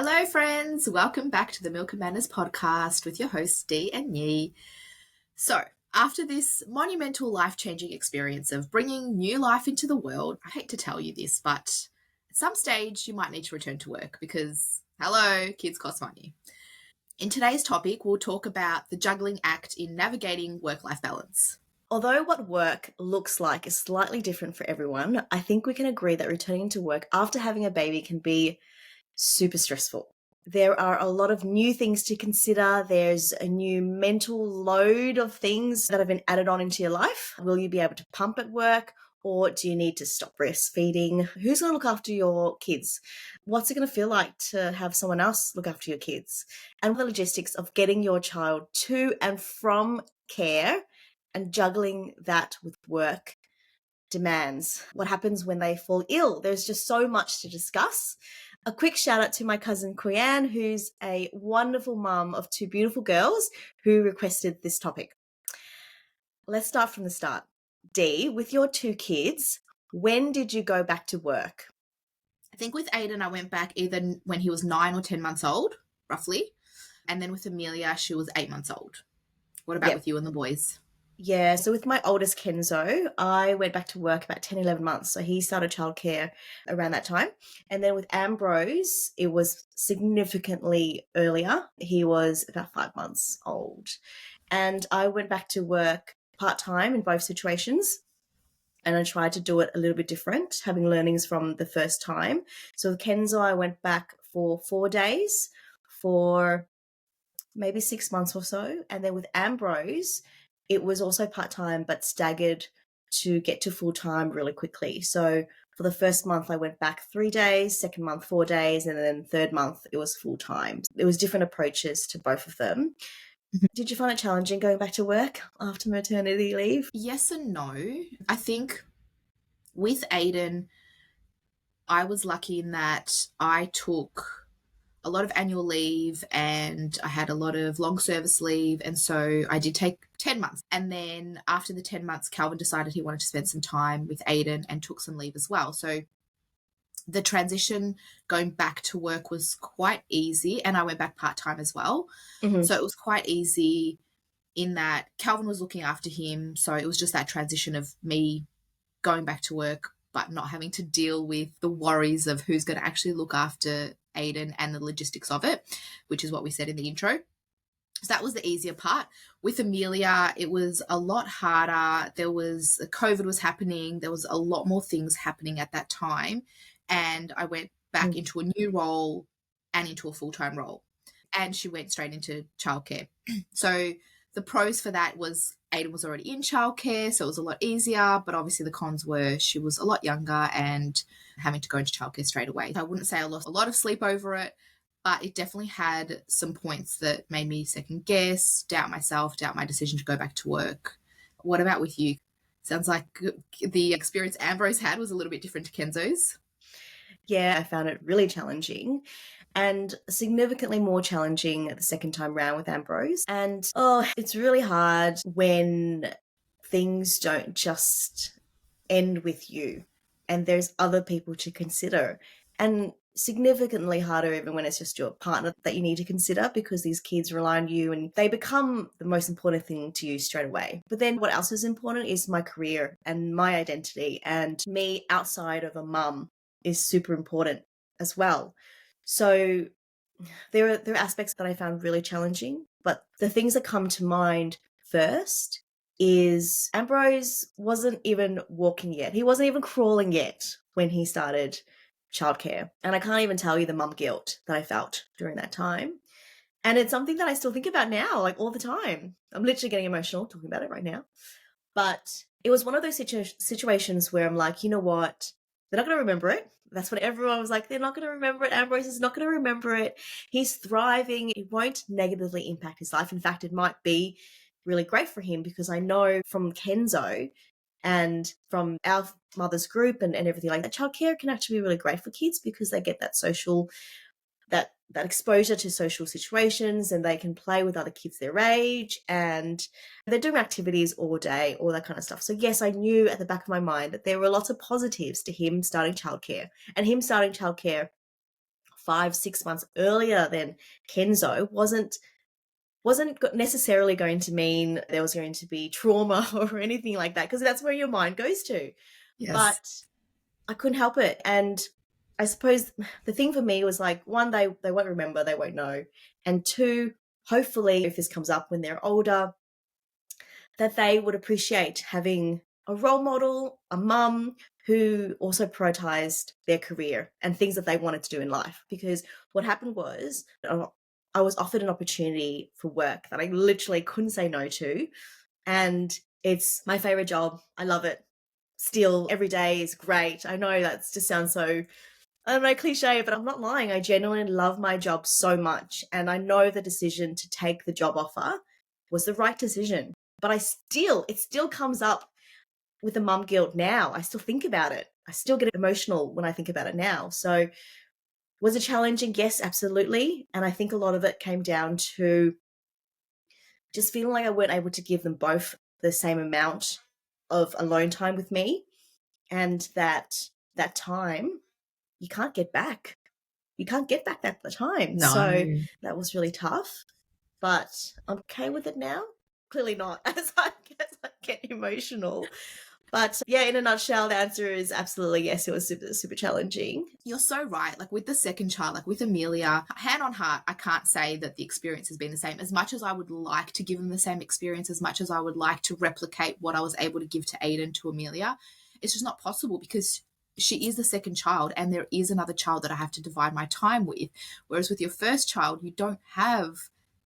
Hello, friends. Welcome back to the Milk and Manners podcast with your hosts, Dee and Nhi. So, after this monumental life-changing experience of bringing new life into the world, I hate to tell you this, but at some stage you might need to return to work because, hello, kids cost money. In today's topic, we'll talk about the juggling act in navigating work-life balance. Although what work looks like is slightly different for everyone, I think we can agree that returning to work after having a baby can be super stressful. There are a lot of new things to consider. There's a new mental load of things that have been added on into your life. Will you be able to pump at work? Or do you need to stop breastfeeding? Who's going to look after your kids? What's it going to feel like to have someone else look after your kids? And the logistics of getting your child to and from care and juggling that with work demands. What happens when they fall ill? There's just so much to discuss. A quick shout out to my cousin Quyanne, who's a wonderful mum of two beautiful girls who requested this topic. Let's start from the start. Dee, with your two kids, when did you go back to work? I think with Aiden, I went back either when he was 9 or 10 months old, roughly. And then with Amelia, she was 8 months old. What about with you and the boys? Yeah, so with my oldest Kenzo, I went back to work about 10, 11 months. So he started childcare around that time. And then with Ambrose, it was significantly earlier. He was about 5 months old. And I went back to work part-time in both situations. And I tried to do it a little bit different, having learnings from the first time. So with Kenzo, I went back for 4 days for maybe 6 months or so. And then with Ambrose, it was also part-time but staggered to get to full-time really quickly. So for the first month, I went back 3 days, second month, 4 days, and then third month, it was full-time. It was different approaches to both of them. Did you find it challenging going back to work after maternity leave? Yes and no. I think with Aiden, I was lucky in that I took a lot of annual leave and I had a lot of long service leave. And so I did take 10 months. And then after the 10 months, Calvin decided he wanted to spend some time with Aiden and took some leave as well. So the transition going back to work was quite easy. And I went back part-time as well. Mm-hmm. So it was quite easy in that Calvin was looking after him. So it was just that transition of me going back to work, but not having to deal with the worries of who's going to actually look after Aiden and the logistics of it, which is what we said in the intro. So that was the easier part. With Amelia, it was a lot harder. COVID was happening. There was a lot more things happening at that time. And I went back into a new role and into a full-time role. And she went straight into childcare. So the pros for that was Aiden was already in childcare, so it was a lot easier. But obviously the cons were she was a lot younger and having to go into childcare straight away. I wouldn't say I lost a lot of sleep over it, but it definitely had some points that made me second guess, doubt myself, doubt my decision to go back to work. What about with you? Sounds like the experience Ambrose had was a little bit different to Kenzo's. Yeah, I found it really challenging and significantly more challenging the second time round with Ambrose. And it's really hard when things don't just end with you and there's other people to consider. And significantly harder even when it's just your partner that you need to consider because these kids rely on you and they become the most important thing to you straight away. But then what else is important is my career and my identity and me outside of a mum is super important as well. So there are aspects that I found really challenging, but the things that come to mind first is Ambrose wasn't even walking yet. He wasn't even crawling yet when he started childcare. And I can't even tell you the mum guilt that I felt during that time. And it's something that I still think about now, like all the time. I'm literally getting emotional talking about it right now. But it was one of those situations where I'm like, you know what? They're not going to remember it. That's what everyone was like. They're not going to remember it. Ambrose is not going to remember it. He's thriving. It won't negatively impact his life. In fact, it might be really great for him because I know from Kenzo and from our mother's group and everything like that, childcare can actually be really great for kids because they get that social, that exposure to social situations and they can play with other kids their age and they're doing activities all day, all that kind of stuff. So yes, I knew at the back of my mind that there were lots of positives to him starting childcare and him starting childcare 5-6 months earlier than Kenzo wasn't necessarily going to mean there was going to be trauma or anything like that, because that's where your mind goes to. Yes. But I couldn't help it. And I suppose the thing for me was like, one, they won't remember, they won't know. And two, hopefully, if this comes up when they're older, that they would appreciate having a role model, a mum who also prioritized their career and things that they wanted to do in life. Because what happened was I was offered an opportunity for work that I literally couldn't say no to. And it's my favorite job. I love it. Still, every day is great. I know that just sounds so, I don't know, cliche, but I'm not lying. I genuinely love my job so much. And I know the decision to take the job offer was the right decision. But it still comes up with the mum guilt now. I still think about it. I still get emotional when I think about it now. So, was it challenging? Yes, absolutely. And I think a lot of it came down to just feeling like I weren't able to give them both the same amount of alone time with me, and that time you can't get back. You can't get back that time. So No. that was really tough, but I'm okay with it now. Clearly not, as I get emotional. But yeah, in a nutshell, the answer is absolutely yes. It was super, super challenging. You're so right. Like with the second child, like with Amelia, hand on heart, I can't say that the experience has been the same. As much as I would like to give them the same experience, as much as I would like to replicate what I was able to give to Aiden to Amelia, it's just not possible because she is the second child and there is another child that I have to divide my time with. Whereas with your first child, you don't have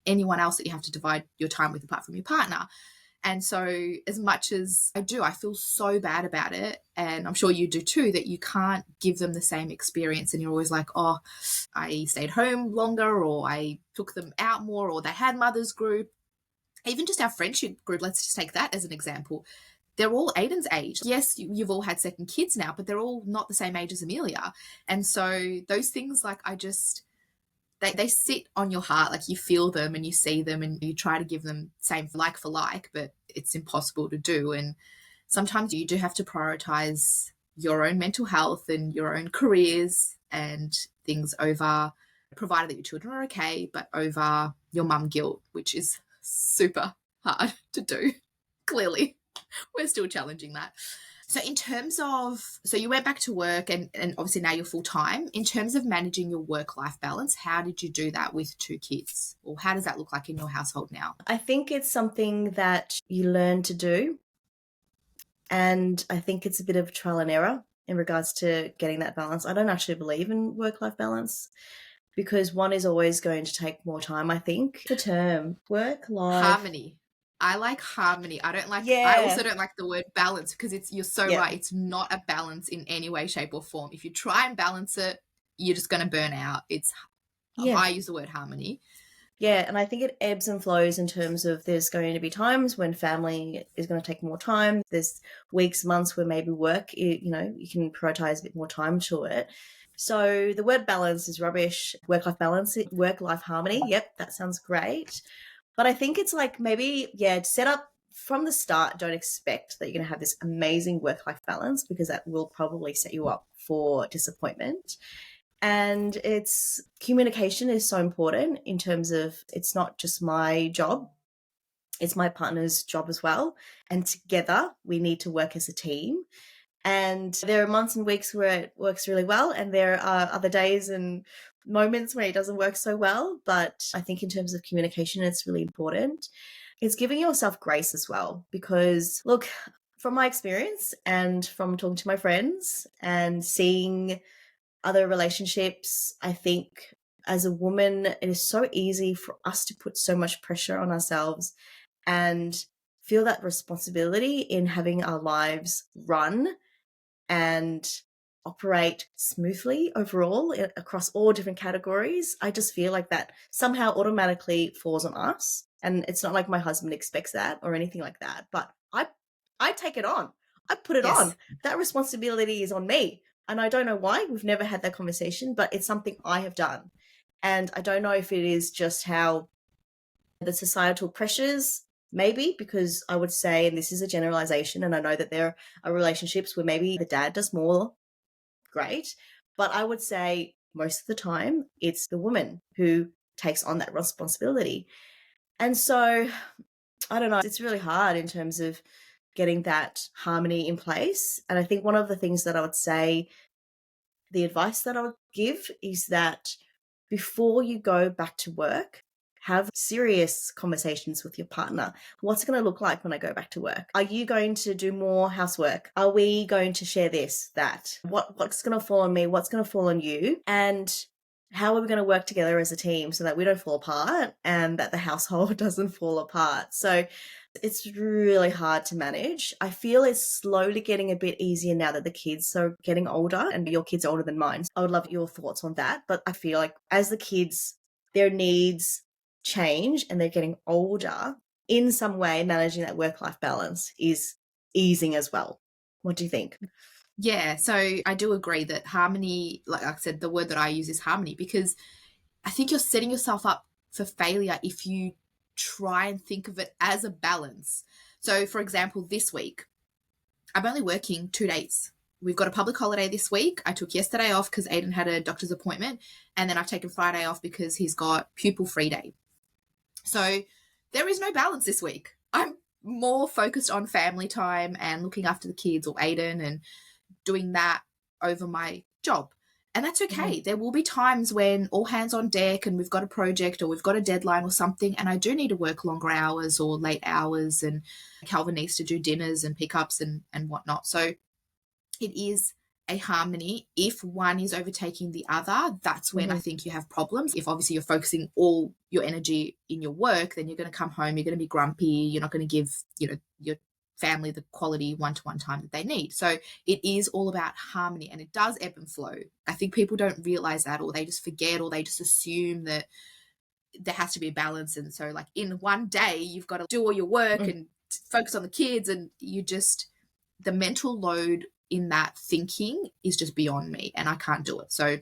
anyone else that you have to divide your time with apart from your partner. And so, as much as I do, I feel so bad about it. And I'm sure you do too, that you can't give them the same experience. And you're always like, oh, I stayed home longer, or I took them out more, or they had mother's group. Even just our friendship group, let's just take that as an example. They're all Aiden's age. Yes, you've all had second kids now, but they're all not the same age as Amelia. And so, those things, like, they sit on your heart, like you feel them and you see them and you try to give them same like for like, but it's impossible to do. And sometimes you do have to prioritize your own mental health and your own careers and things over, provided that your children are okay, but over your mum guilt, which is super hard to do. Clearly, we're still challenging that. So in terms of, so you went back to work and obviously now you're full time. In terms of managing your work-life balance, how did you do that with two kids? Or how does that look like in your household now? I think it's something that you learn to do. And I think it's a bit of trial and error in regards to getting that balance. I don't actually believe in work-life balance because one is always going to take more time, I think. The term work-life. Harmony. I like harmony. I also Yeah. don't like the word balance because you're so Yeah. right. It's not a balance in any way, shape, or form. If you try and balance it, you're just going to burn out. Yeah. I use the word harmony. Yeah, and I think it ebbs and flows in terms of there's going to be times when family is going to take more time. There's weeks, months where maybe work, you can prioritize a bit more time to it. So the word balance is rubbish. Work-life balance, work-life harmony. Yep, that sounds great. But I think it's like maybe, yeah, set up from the start. Don't expect that you're going to have this amazing work-life balance because that will probably set you up for disappointment. And it's communication is so important in terms of it's not just my job, it's my partner's job as well. And together we need to work as a team. And there are months and weeks where it works really well, and there are other days and moments where it doesn't work so well. But I think in terms of communication, it's really important. It's giving yourself grace as well, because look, from my experience and from talking to my friends and seeing other relationships, I think as a woman, it is so easy for us to put so much pressure on ourselves and feel that responsibility in having our lives run and operate smoothly overall across all different categories. I just feel like that somehow automatically falls on us. And it's not like my husband expects that or anything like that, but I take it on. I put it on. Yes. That responsibility is on me. And I don't know why. We've never had that conversation, but it's something I have done. And I don't know if it is just how the societal pressures, maybe, because I would say, and this is a generalization, and I know that there are relationships where maybe the dad does more, great. But I would say most of the time, it's the woman who takes on that responsibility. And so, I don't know, it's really hard in terms of getting that harmony in place. And I think one of the things that I would say, the advice that I would give is that before you go back to work, have serious conversations with your partner. What's it going to look like when I go back to work? Are you going to do more housework? Are we going to share this, that? What's going to fall on me? What's going to fall on you? And how are we going to work together as a team so that we don't fall apart and that the household doesn't fall apart? So it's really hard to manage. I feel it's slowly getting a bit easier now that the kids are getting older, and your kids are older than mine. I would love your thoughts on that. But I feel like as the kids, their needs change and they're getting older, in some way, managing that work-life balance is easing as well. What do you think? Yeah, so I do agree that harmony, like I said, the word that I use is harmony, because I think you're setting yourself up for failure if you try and think of it as a balance. So, for example, this week, I'm only working 2 days. We've got a public holiday this week. I took yesterday off because Aiden had a doctor's appointment, and then I've taken Friday off because he's got pupil free day. So there is no balance this week. I'm more focused on family time and looking after the kids or Aiden and doing that over my job. And that's okay. There will be times when all hands on deck and we've got a project or we've got a deadline or something, and I do need to work longer hours or late hours, and Calvin needs to do dinners and pickups and whatnot. So it is a harmony. If one is overtaking the other, that's when I think you have problems. If obviously you're focusing all your energy in your work, then you're going to come home, you're going to be grumpy, you're not going to give, your family the quality one-to-one time that they need. So it is all about harmony, and it does ebb and flow. I think people don't realize that, or they just forget, or they just assume that there has to be a balance. And so like in one day, you've got to do all your work and focus on the kids, and the mental load in that thinking is just beyond me, and I can't do it. So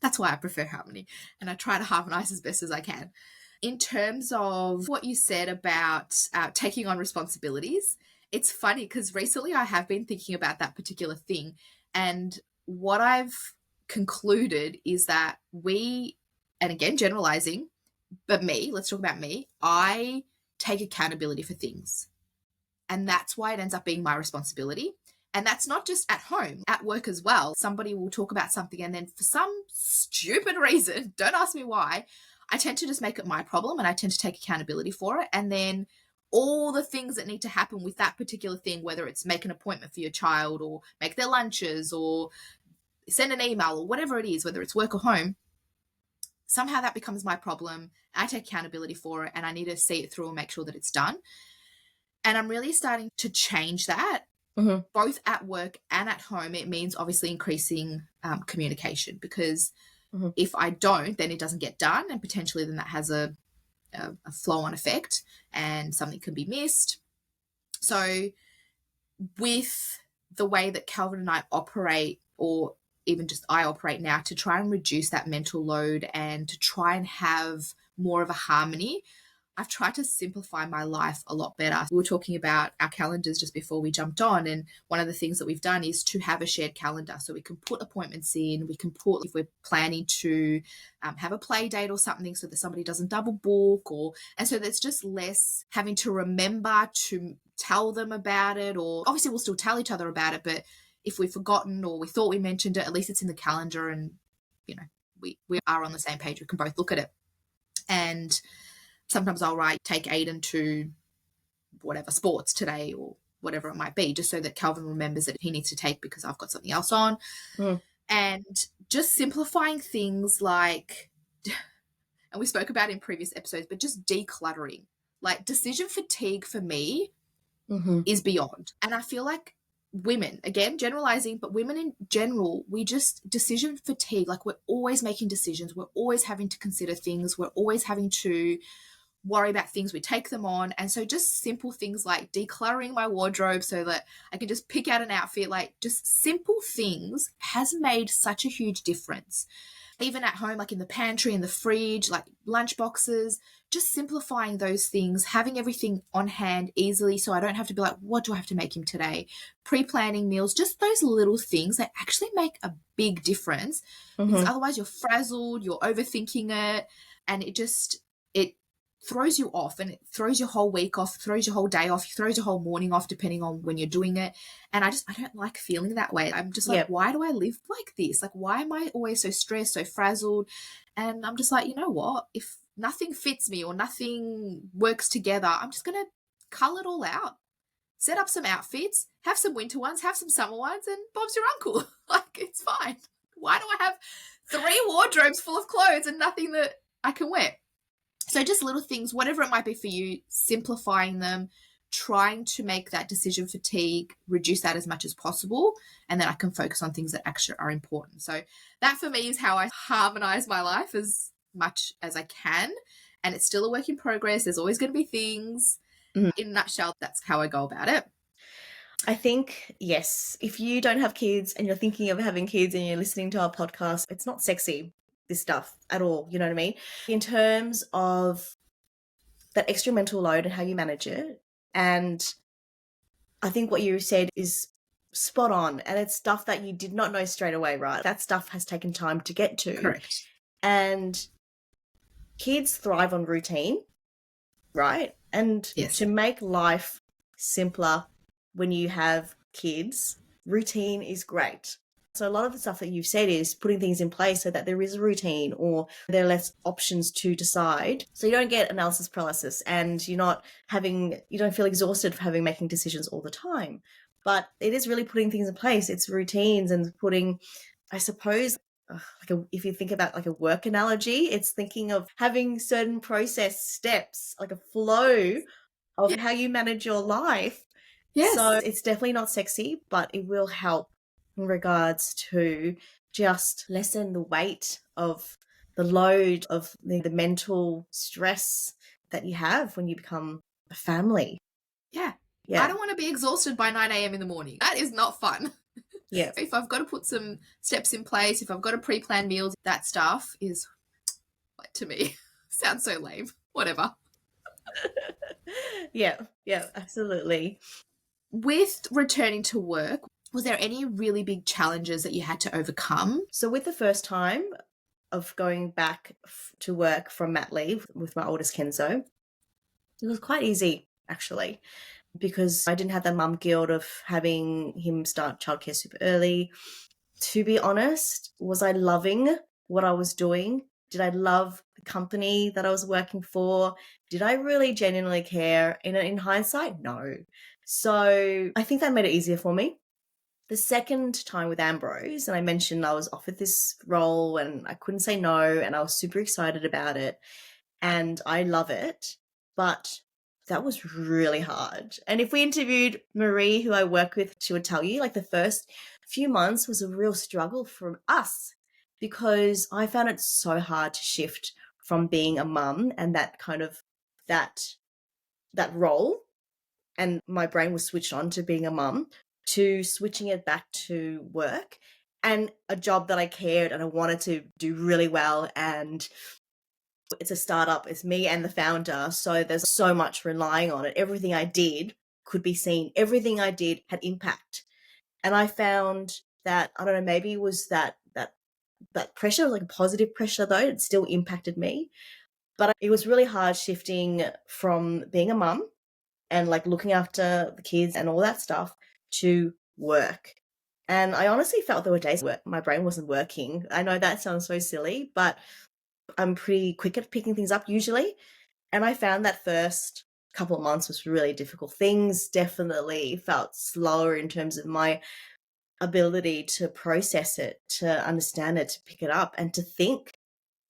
that's why I prefer harmony, and I try to harmonize as best as I can. In terms of what you said about taking on responsibilities, it's funny because recently I have been thinking about that particular thing, and what I've concluded is that and again, generalizing, but let's talk about me, I take accountability for things. And that's why it ends up being my responsibility. And that's not just at home, at work as well. Somebody will talk about something, and then for some stupid reason, don't ask me why, I tend to just make it my problem, and I tend to take accountability for it. And then all the things that need to happen with that particular thing, whether it's make an appointment for your child or make their lunches or send an email or whatever it is, whether it's work or home, somehow that becomes my problem. I take accountability for it, and I need to see it through and make sure that it's done. And I'm really starting to change that, both at work and at home. It means obviously increasing communication, because if I don't, then it doesn't get done, and potentially then that has a flow-on effect, and something can be missed. So with the way that Calvin and I operate, or even just I operate now, to try and reduce that mental load and to try and have more of a harmony, I've tried to simplify my life a lot better. We were talking about our calendars just before we jumped on, and one of the things that we've done is to have a shared calendar, so we can put appointments in, we can put, if we're planning to have a play date or something, so that somebody doesn't double book, and so there's just less having to remember to tell them about it, or obviously we'll still tell each other about it, but if we've forgotten or we thought we mentioned it, at least it's in the calendar, and we are on the same page, we can both look at it. And sometimes I'll take Aiden to whatever sports today or whatever it might be, just so that Calvin remembers that he needs to take because I've got something else on. And just simplifying things like, and we spoke about in previous episodes, but just decluttering. Like, decision fatigue for me is beyond. And I feel like women, again, generalizing, but women in general, we just decision fatigue. Like, we're always making decisions. We're always having to consider things. We're always having to worry about things, we take them on. And so just simple things like decluttering my wardrobe so that I can just pick out an outfit, like just simple things, has made such a huge difference. even at home, like in the pantry, in the fridge, like lunch boxes, just simplifying those things, having everything on hand easily so I don't have to be like, what do I have to make him today? Pre planning meals, just those little things that actually make a big difference because Mm-hmm. otherwise you're frazzled, you're overthinking it, and it throws you off and it throws your whole week off, throws your whole day off, throws your whole morning off, depending on when you're doing it. And I don't like feeling that way. I'm just like, Yep. why do I live like this? Like, why am I always so stressed, so frazzled? And I'm just like, you know what? If nothing fits me or nothing works together, I'm just going to cull it all out. Set up some outfits, have some winter ones, have some summer ones, and Bob's your uncle. Like, it's fine. Why do I have 3 wardrobes full of clothes and nothing that I can wear? So just little things, whatever it might be for you, simplifying them, trying to make that decision fatigue, reduce that as much as possible, and then I can focus on things that actually are important. So that for me is how I harmonize my life as much as I can. And it's still a work in progress. There's always going to be things. Mhm. In a nutshell, that's how I go about it. I think, yes, if you don't have kids and you're thinking of having kids and you're listening to our podcast, it's not sexy, this stuff at all. You know what I mean? In terms of that extra mental load and how you manage it. And I think what you said is spot on. And it's stuff that you did not know straight away, right? That stuff has taken time to get to. Correct. And kids thrive on routine, right? And Yes. to make life simpler when you have kids, routine is great. So a lot of the stuff that you've said is putting things in place so that there is a routine or there are less options to decide. So you don't get analysis paralysis and you don't feel exhausted for making decisions all the time. But it is really putting things in place. It's routines and putting, I suppose, if you think about like a work analogy, it's thinking of having certain process steps, like a flow of Yeah. how you manage your life. So Yes. it's definitely not sexy, but it will help in regards to just lessen the weight of the load of the mental stress that you have when you become a family. Yeah. I Yeah. don't want to be exhausted by 9 a.m. in the morning. That is not fun. Yeah. If I've got to put some steps in place, if I've got to pre plan meals, that stuff is, like, to me, sounds so lame. Whatever. Yeah. Yeah, absolutely. With returning to work, was there any really big challenges that you had to overcome? So with the first time of going back to work from mat leave with my oldest Kenzo, it was quite easy actually because I didn't have that mum guilt of having him start childcare super early. To be honest, was I loving what I was doing? Did I love the company that I was working for? Did I really genuinely care? In hindsight, no. So I think that made it easier for me. The second time with Ambrose, and I mentioned I was offered this role and I couldn't say no, and I was super excited about it, and I love it, but that was really hard. And if we interviewed Marie, who I work with, she would tell you like the first few months was a real struggle for us because I found it so hard to shift from being a mum and that kind of that that role, and my brain was switched on to being a mum, to switching it back to work and a job that I cared and I wanted to do really well. And it's a startup, it's me and the founder. So there's so much relying on it. Everything I did could be seen, everything I did had impact. And I found that, I don't know, maybe it was that pressure, like a positive pressure though, it still impacted me. But it was really hard shifting from being a mum and like looking after the kids and all that stuff to work. And I honestly felt there were days where my brain wasn't working. I know that sounds so silly, but I'm pretty quick at picking things up usually. And I found that first couple of months was really difficult. Things definitely felt slower in terms of my ability to process it, to understand it, to pick it up, and to think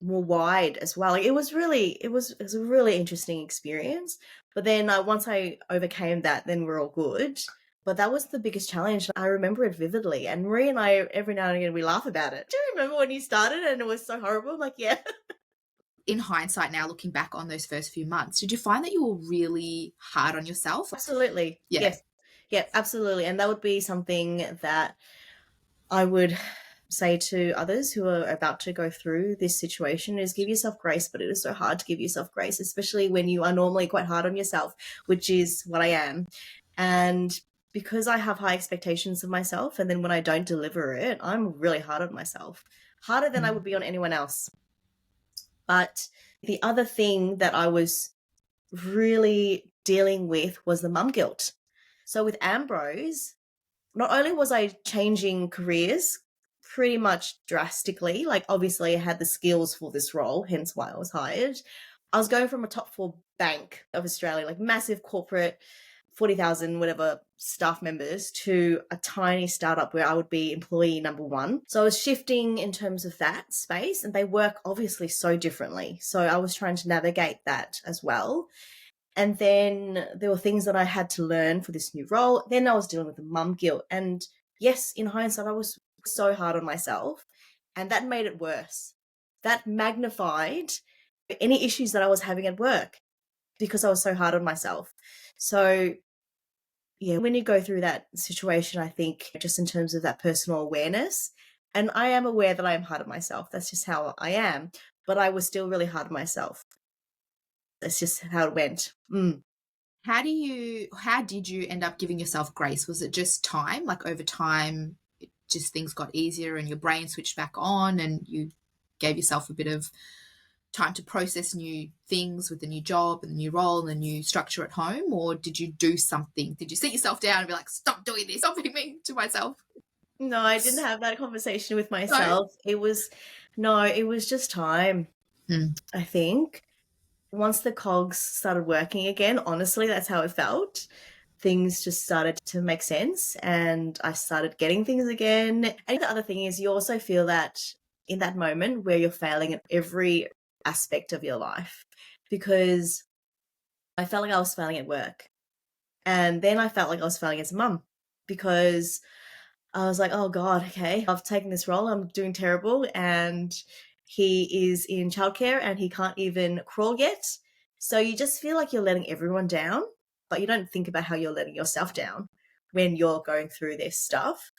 more wide as well. Like it was a really interesting experience. But then once I overcame that, then we're all good. But that was the biggest challenge. I remember it vividly. And Marie and I, every now and again, we laugh about it. Do you remember when you started and it was so horrible? I'm like, yeah. In hindsight, now looking back on those first few months, did you find that you were really hard on yourself? Absolutely. Yeah. Yes. Yeah, absolutely. And that would be something that I would say to others who are about to go through this situation is give yourself grace, but it is so hard to give yourself grace, especially when you are normally quite hard on yourself, which is what I am. And because I have high expectations of myself, and then when I don't deliver it, I'm really hard on myself, harder than I Mm. would be on anyone else. But the other thing that I was really dealing with was the mum guilt. So with Ambrose, not only was I changing careers pretty much drastically, like obviously I had the skills for this role, hence why I was hired. I was going from a top four bank of Australia, like massive corporate, 40,000 whatever staff members, to a tiny startup where I would be employee number one. So I was shifting in terms of that space, and they work obviously so differently. So I was trying to navigate that as well. And then there were things that I had to learn for this new role. Then I was dealing with the mum guilt. And yes, in hindsight, I was so hard on myself. And that made it worse. That magnified any issues that I was having at work because I was so hard on myself. So, yeah, when you go through that situation, I think just in terms of that personal awareness, and I am aware that I am hard on myself. That's just how I am. But I was still really hard on myself. That's just how it went. How did you end up giving yourself grace? Was it just time? Like over time, just things got easier and your brain switched back on and you gave yourself a bit of time to process new things with the new job and the new role and the new structure at home? Or did you do something? Did you sit yourself down and be like, stop doing this, stop being mean to myself? No, I didn't have that conversation with No. myself. It was just time, Mm. I think. Once the cogs started working again, honestly, that's how it felt. Things just started to make sense and I started getting things again. And the other thing is, you also feel that in that moment where you're failing at every aspect of your life, because I felt like I was failing at work. And then I felt like I was failing as a mum because I was like, oh God, okay, I've taken this role. I'm doing terrible. And he is in childcare and he can't even crawl yet. So you just feel like you're letting everyone down, but you don't think about how you're letting yourself down when you're going through this stuff.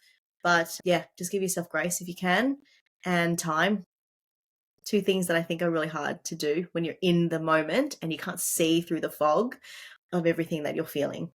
But yeah, just give yourself grace if you can, and time. Two things that I think are really hard to do when you're in the moment and you can't see through the fog of everything that you're feeling.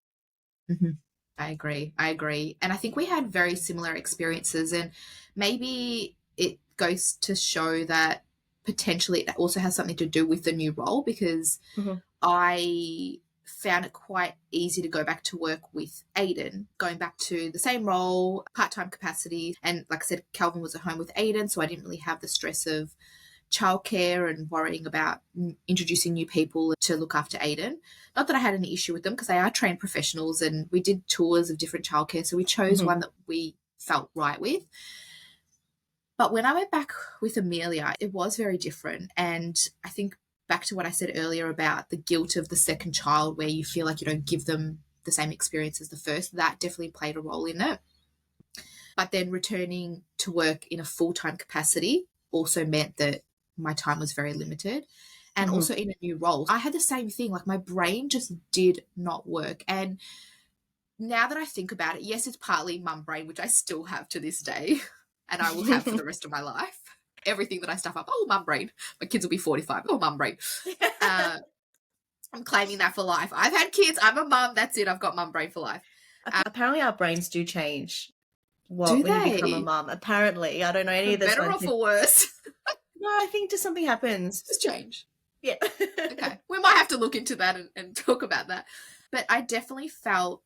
Mm-hmm. I agree. I agree. And I think we had very similar experiences. And maybe it goes to show that potentially it also has something to do with the new role, because Mm-hmm. I found it quite easy to go back to work with Aiden, going back to the same role, part time capacity. And like I said, Calvin was at home with Aiden, so I didn't really have the stress of childcare and worrying about introducing new people to look after Aiden. Not that I had any issue with them because they are trained professionals and we did tours of different childcare, so we chose Mm-hmm. one that we felt right with. But when I went back with Amelia, it was very different. And I think back to what I said earlier about the guilt of the second child, where you feel like you don't give them the same experience as the first, that definitely played a role in it. But then returning to work in a full time capacity also meant that my time was very limited. And Mm-hmm. also in a new role, I had the same thing. Like my brain just did not work. And now that I think about it, yes, it's partly mum brain, which I still have to this day and I will have for the rest of my life. Everything that I stuff up, oh, mum brain. My kids will be 45. Oh, mum brain. Uh, I'm claiming that for life. I've had kids. I'm a mum. That's it. I've got mum brain for life. Apparently, our brains do change. Do When you become a they? mum? Apparently, I don't know any For of the better or scientific. for worse? No, I think just something happens. Just change. Yeah. Okay. We might have to look into that and talk about that. But I definitely felt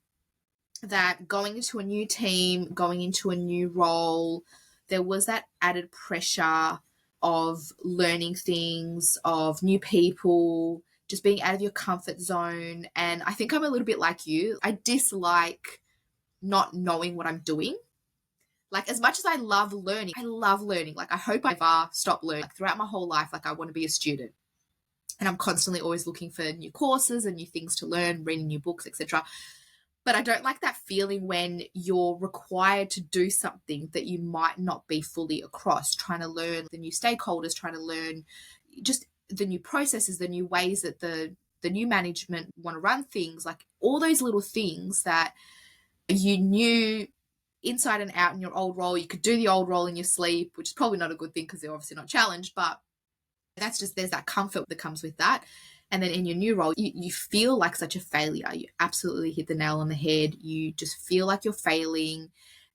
that going into a new team, going into a new role, there was that added pressure of learning things, of new people, just being out of your comfort zone. And I think I'm a little bit like you. I dislike not knowing what I'm doing. Like, as much as I love learning, I love learning. Like, I hope I never stop learning. Like, throughout my whole life, like, I want to be a student. And I'm constantly always looking for new courses and new things to learn, reading new books, etc. But I don't like that feeling when you're required to do something that you might not be fully across, trying to learn the new stakeholders, trying to learn just the new processes, the new ways that the new management want to run things, like all those little things that you knew inside and out in your old role. You could do the old role in your sleep, which is probably not a good thing because they're obviously not challenged, but that's just, there's that comfort that comes with that. And then in your new role, you feel like such a failure. You absolutely hit the nail on the head. You just feel like you're failing.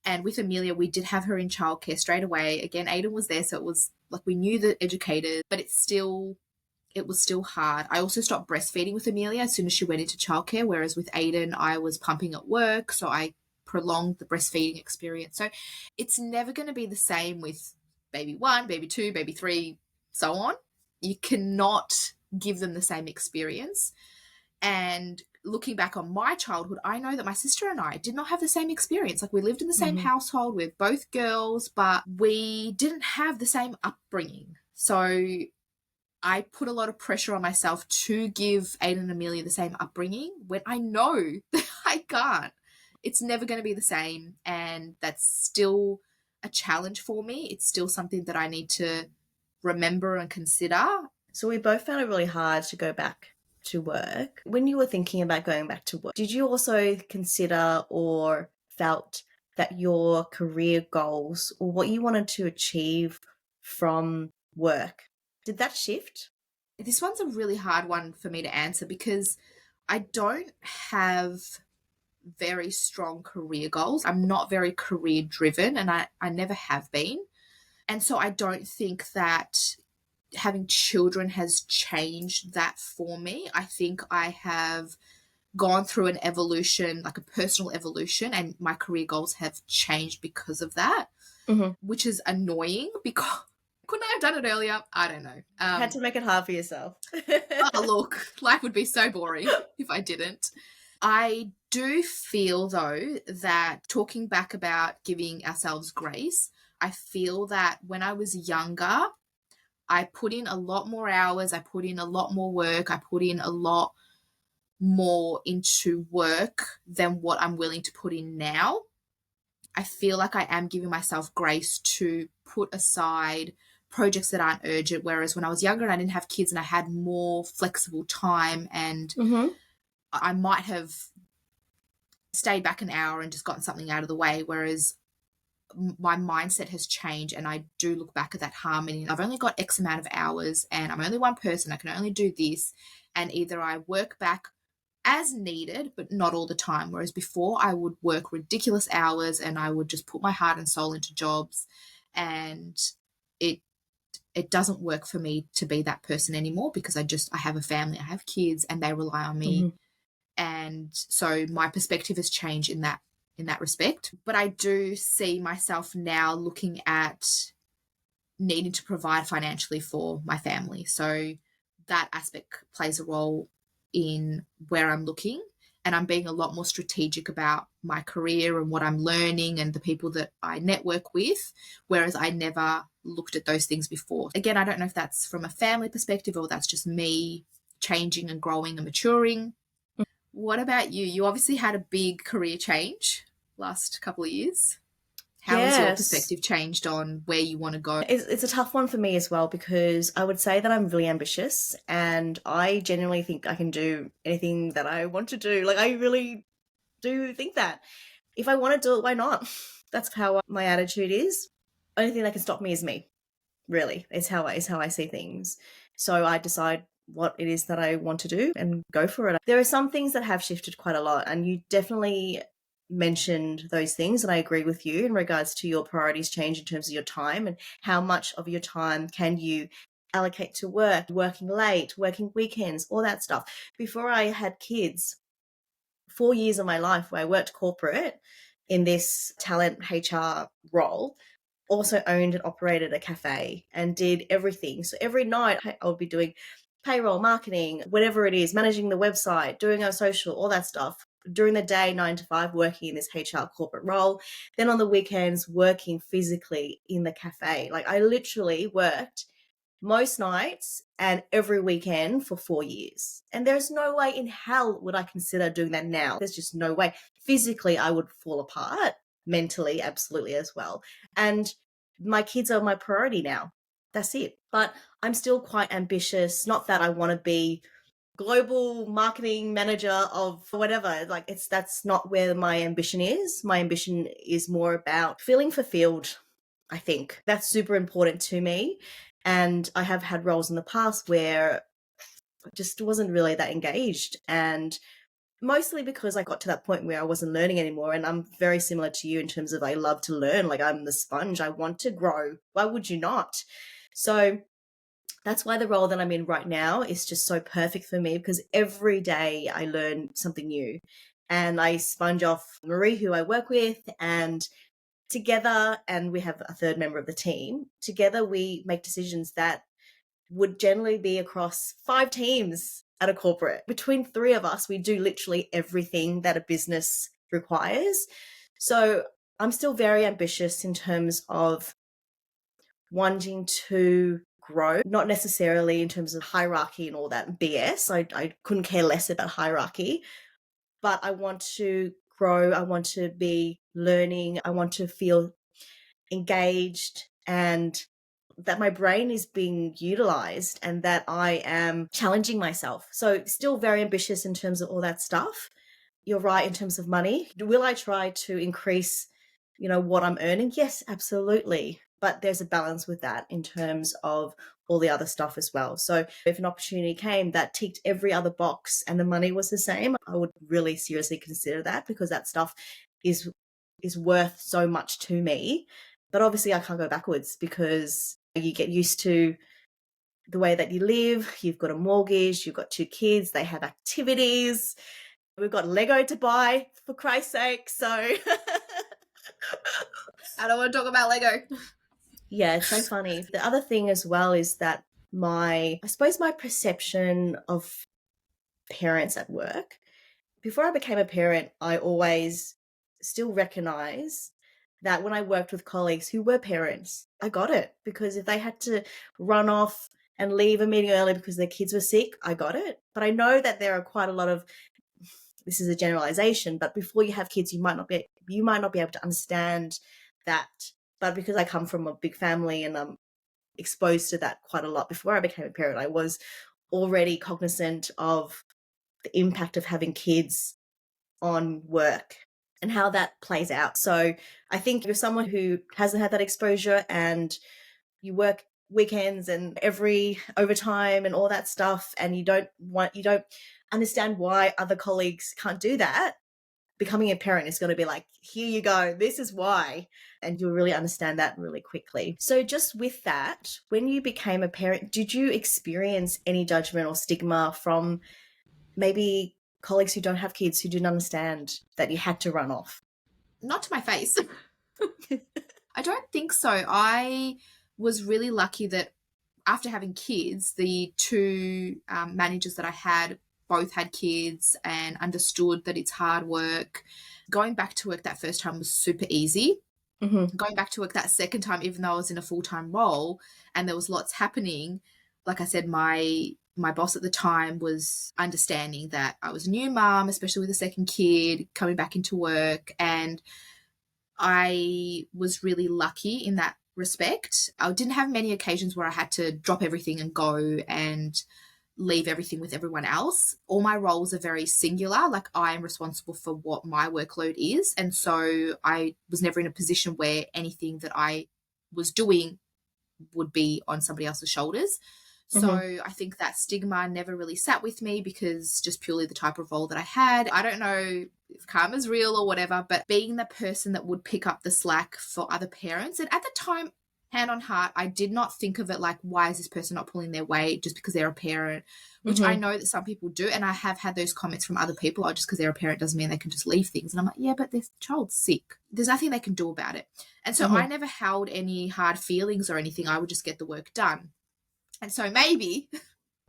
And with Amelia, we did have her in childcare straight away. Again, Aiden was there, so it was like we knew the educators, but it was still hard. I also stopped breastfeeding with Amelia as soon as she went into childcare, whereas with Aiden, I was pumping at work, so I prolonged the breastfeeding experience. So it's never going to be the same with baby one, baby two, baby three, so on. You cannot give them the same experience. And looking back on my childhood, I know that my sister and I did not have the same experience. Like, we lived in the same household, we're both girls, but we didn't have the same upbringing. So I put a lot of pressure on myself to give Aiden and Amelia the same upbringing when I know that I can't. It's never going to be the same, and that's still a challenge for me. It's still something that I need to remember and consider. So we both found it really hard to go back to work. When you were thinking about going back to work, did you also consider or felt that your career goals or what you wanted to achieve from work, did that shift? This one's a really hard one for me to answer because I don't have very strong career goals. I'm not very career driven, and I never have been. And so I don't think that having children has changed that for me. I think I have gone through an evolution, like a personal evolution, and my career goals have changed because of that, which is annoying because couldn't I have done it earlier? I don't know. Had to make it hard for yourself. Oh, look, life would be so boring if I didn't. I do feel, though, that talking back about giving ourselves grace, I feel that when I was younger, I put in a lot more hours, I put in a lot more work, I put in a lot more into work than what I'm willing to put in now. I feel like I am giving myself grace to put aside projects that aren't urgent, whereas when I was younger and I didn't have kids and I had more flexible time, and I might have stayed back an hour and just gotten something out of the way, whereas my mindset has changed, and I do look back at that harmony. I've only got X amount of hours and I'm only one person. I can only do this, and either I work back as needed, but not all the time. Whereas before I would work ridiculous hours and I would just put my heart and soul into jobs, and it doesn't work for me to be that person anymore because I have a family, I have kids, and they rely on me. And so my perspective has changed in that respect. But I do see myself now looking at needing to provide financially for my family. So that aspect plays a role in where I'm looking, and I'm being a lot more strategic about my career and what I'm learning and the people that I network with, whereas I never looked at those things before. Again, I don't know if that's from a family perspective or that's just me changing and growing and maturing. What about you? You obviously had a big career change last couple of years. How has your perspective changed on where you want to go? It's a tough one for me as well, because I would say that I'm really ambitious and I genuinely think I can do anything that I want to do. Like, I really do think that. If I want to do it, why not? That's how my attitude is. Only thing that can stop me is me, really, is how I see things. So I decide what it is that I want to do and go for it. There are some things that have shifted quite a lot, and you definitely mentioned those things, and I agree with you in regards to your priorities change in terms of your time and how much of your time can you allocate to work, working late, working weekends, all that stuff. Before I had kids, 4 years of my life where I worked corporate in this talent HR role, also owned and operated a cafe and did everything. So every night I would be doing payroll, marketing, whatever it is, managing the website, doing our social, all that stuff. During the day, 9 to 5, working in this HR corporate role. Then on the weekends, working physically in the cafe. Like, I literally worked most nights and every weekend for 4 years. And there's no way in hell would I consider doing that now. There's just no way. Physically, I would fall apart. Mentally, absolutely as well. And my kids are my priority now. That's it. But I'm still quite ambitious. Not that I want to be global marketing manager of whatever. Like that's not where my ambition is. My ambition is more about feeling fulfilled. I think that's super important to me. And I have had roles in the past where I just wasn't really that engaged. And mostly because I got to that point where I wasn't learning anymore. And I'm very similar to you in terms of I love to learn. Like I'm the sponge. I want to grow. Why would you not? So that's why the role that I'm in right now is just so perfect for me, because every day I learn something new and I sponge off Marie, who I work with, and together, and we have a third member of the team, together we make decisions that would generally be across 5 teams at a corporate. Between 3 of us, we do literally everything that a business requires. So I'm still very ambitious in terms of wanting to grow, not necessarily in terms of hierarchy and all that BS. I couldn't care less about hierarchy, but I want to grow. I want to be learning. I want to feel engaged and that my brain is being utilized and that I am challenging myself. So, still very ambitious in terms of all that stuff. You're right in terms of money. Will I try to increase, what I'm earning? Yes, absolutely. But there's a balance with that in terms of all the other stuff as well. So if an opportunity came that ticked every other box and the money was the same, I would really seriously consider that, because that stuff is worth so much to me. But obviously I can't go backwards because you get used to the way that you live. You've got a mortgage, you've got 2 kids, they have activities. We've got Lego to buy, for Christ's sake. So I don't want to talk about Lego. yeah, it's so funny. The other thing as well is that I suppose my perception of parents at work, before I became a parent, I always still recognize that when I worked with colleagues who were parents, I got it, because if they had to run off and leave a meeting early because their kids were sick, I got it. But I know that there are quite a lot of, this is a generalization, but before you have kids, you might not be able to understand that. But because I come from a big family and I'm exposed to that quite a lot before I became a parent, I was already cognizant of the impact of having kids on work and how that plays out. So I think you're someone who hasn't had that exposure and you work weekends and every overtime and all that stuff, and you don't understand why other colleagues can't do that. Becoming a parent is going to be like, here you go, this is why. And you'll really understand that really quickly. So just with that, when you became a parent, did you experience any judgment or stigma from maybe colleagues who don't have kids, who didn't understand that you had to run off? Not to my face. I don't think so. I was really lucky that after having kids, the 2 managers that I had both had kids and understood that it's hard work. Going back to work that first time was super easy. Mm-hmm. Going back to work that second time, even though I was in a full-time role and there was lots happening, like I said, my boss at the time was understanding that I was a new mom, especially with a second kid, coming back into work, and I was really lucky in that respect. I didn't have many occasions where I had to drop everything and go and leave everything with everyone else. All my roles are very singular. Like I am responsible for what my workload is. And so I was never in a position where anything that I was doing would be on somebody else's shoulders. So Mm-hmm. I think that stigma never really sat with me because just purely the type of role that I had. I don't know if karma's real or whatever, but being the person that would pick up the slack for other parents. And at the time, hand on heart, I did not think of it like, why is this person not pulling their weight just because they're a parent, which I Mm-hmm. know that some people do. And I have had those comments from other people, oh, just because they're a parent doesn't mean they can just leave things. And I'm like, yeah, but their child's sick. There's nothing they can do about it. And so I Mm-hmm. never held any hard feelings or anything. I would just get the work done. And so maybe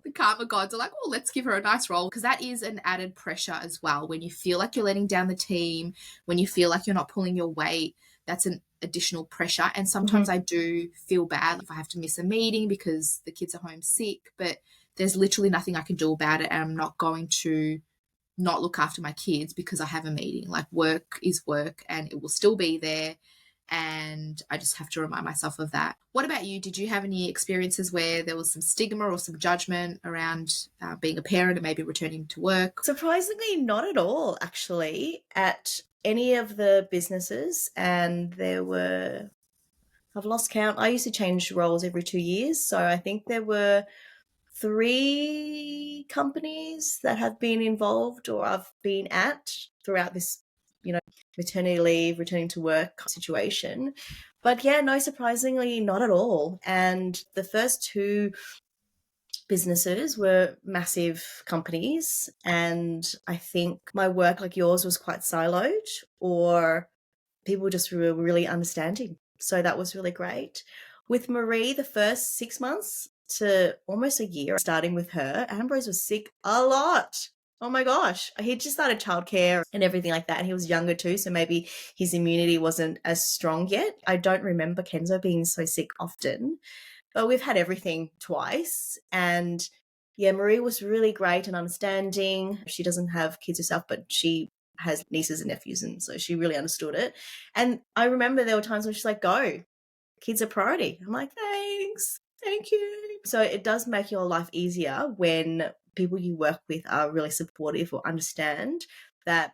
the karma gods are like, oh, let's give her a nice role, because that is an added pressure as well. When you feel like you're letting down the team, when you feel like you're not pulling your weight, that's an additional pressure. And sometimes Mm-hmm. I do feel bad if I have to miss a meeting because the kids are home sick, but there's literally nothing I can do about it. And I'm not going to not look after my kids because I have a meeting. Like work is work and it will still be there. And I just have to remind myself of that. What about you? Did you have any experiences where there was some stigma or some judgment around being a parent and maybe returning to work? Surprisingly, not at all, actually, at any of the businesses. And there were, I've lost count. I used to change roles every 2 years. So I think there were 3 companies that have been involved or I've been at throughout this, maternity leave, returning to work situation. But yeah, no, surprisingly, not at all. And the first 2 businesses were massive companies. And I think my work, like yours, was quite siloed, or people just were really understanding. So that was really great. With Marie, the first 6 months to almost a year, starting with her, Ambrose was sick a lot. Oh my gosh. He just started childcare and everything like that. And he was younger too. So maybe his immunity wasn't as strong yet. I don't remember Kenzo being so sick often, but we've had everything twice. And yeah, Marie was really great and understanding. She doesn't have kids herself, but she has nieces and nephews, and so she really understood it. And I remember there were times when she's like, go, kids are priority. I'm like, thanks, thank you. So it does make your life easier when people you work with are really supportive or understand that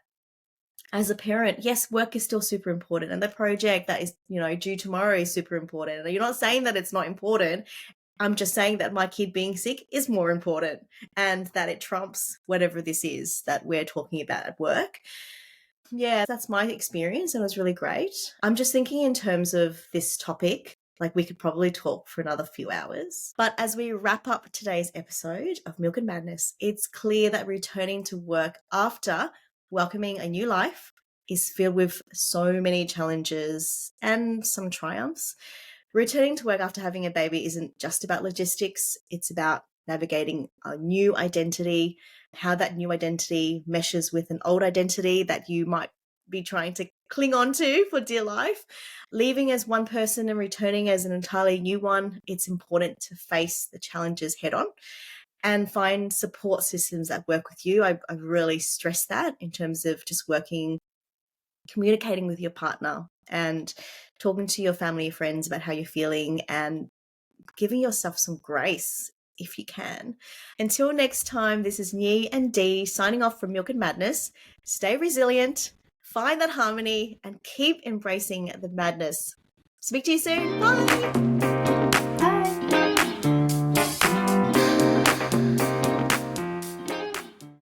as a parent, yes, work is still super important, and the project that is, due tomorrow is super important. And you're not saying that it's not important. I'm just saying that my kid being sick is more important, and that it trumps whatever this is that we're talking about at work. Yeah, that's my experience, and it was really great. I'm just thinking in terms of this topic, like we could probably talk for another few hours. But as we wrap up today's episode of Milk and Madness, it's clear that returning to work after welcoming a new life is filled with so many challenges and some triumphs. Returning to work after having a baby isn't just about logistics, it's about navigating a new identity, how that new identity meshes with an old identity that you might be trying to cling on to for dear life. Leaving as one person and returning as an entirely new one, it's important to face the challenges head on and find support systems that work with you. I really stress that in terms of just communicating with your partner and talking to your family and friends about how you're feeling and giving yourself some grace if you can. Until next time, this is Nhi and Dee signing off from Milk and Madness. Stay resilient, find that harmony, and keep embracing the madness. Speak to you soon. Bye.